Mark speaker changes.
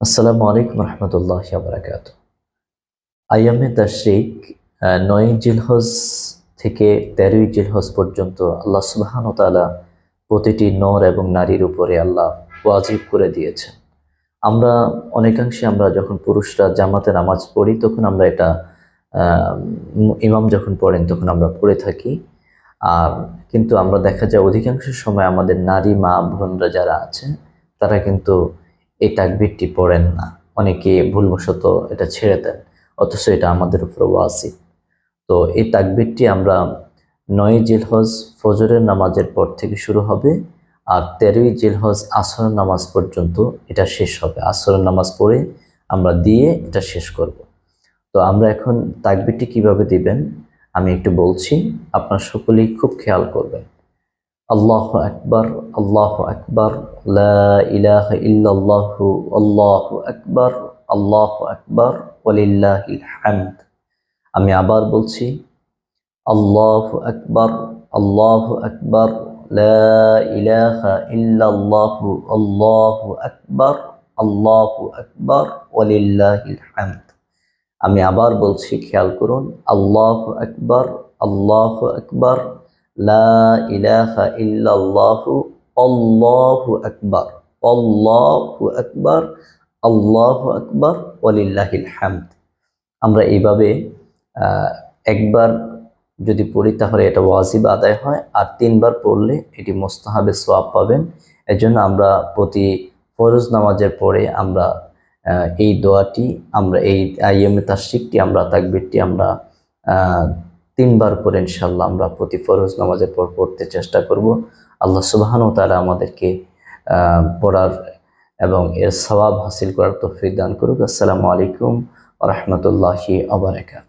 Speaker 1: আসসালামু আলাইকুম রহমতুল্লাহি ওয়া বারাকাতুহু। আইয়ামে তাশরিক ৯ জিলহজ থেকে ১৩ই জিলহজ পর্যন্ত আল্লাহ সুবহানাহু ওয়া তাআলা প্রতিটি নর এবং নারীর উপরে আল্লাহ ওয়াজিব করে দিয়েছেন। আমরা অনেকাংশে আমরা যখন পুরুষরা জামাতে নামাজ পড়ি তখন আমরা এটা ইমাম যখন পড়েন তখন আমরা পড়ে থাকি। আর কিন্তু আমরা দেখা যায় অধিকাংশ সময় আমাদের নারী মা বোনরা যারা আছে তারা কিন্তু এই তাকবীরটি পড়েন না। অনেকে ভুলবশত এটা ছেড়ে দেন, অথচ এটা আমাদের উপর ওয়াজিব। তো এই তাকবীরটি আমরা ৯ জিলহজ ফজরের নামাজের পর থেকে শুরু হবে, আর ১৩ই জিলহজ আসরের নামাজ পর্যন্ত এটা শেষ হবে। আসরের নামাজ পড়ে আমরা দিয়ে এটা শেষ করব। তো আমরা এখন তাকবীরটি কিভাবে দিবেন আমি একটু বলছি, আপনারা সকলেই খুব খেয়াল করবেন। আল্লাহু আকবার, আল্লাহু আকবার, লা ইলাহা ইল্লাল্লাহু, আল্লাহু আকবার, আল্লাহু আকবার, ওয়ালিল্লাহিল হামদ। আমি আবার বলছি, আল্লাহু আকবার, আল্লাহু আকবার, লা ইলাহা ইল্লাল্লাহু, আল্লাহু আকবার, আল্লাহু আকবার, ওয়ালিল্লাহিল হামদ। আমি আবার বলছি, খেয়াল করুন, আল্লাহু আকবার, আল্লাহু আকবার, লা ইলাহা ইল্লাল্লাহু, আল্লাহু আকবার, আল্লাহু আকবার, আল্লাহু আকবার, ওয়ালিল্লাহিল হামদ। আমরা এইভাবে একবার যদি পড়ি তাহলে এটা ওয়াজিব আদায় হয়, আর ৩ বার পড়লে এটি মুস্তাহাবে সওয়াব পাবেন। এজন্য আমরা প্রতি ফরজ নামাজের পরে আমরা এই দোয়াটি, আমরা এই আইয়ামে তাশরিকটি, আমরা তাকবীরটি আমরা ৩ বার করে ইনশাআল্লাহ আমরা প্রতি ফরজ নামাজের পর পড়তে চেষ্টা করব। আল্লাহ সুবহানাহু ওয়া তাআলা আমাদেরকে পড়ার এবং এর সওয়াব হাসিল করার তৌফিক দান করুক। আসসালামু আলাইকুম ওয়া রাহমাতুল্লাহি ওয়া বারাকাতুহু।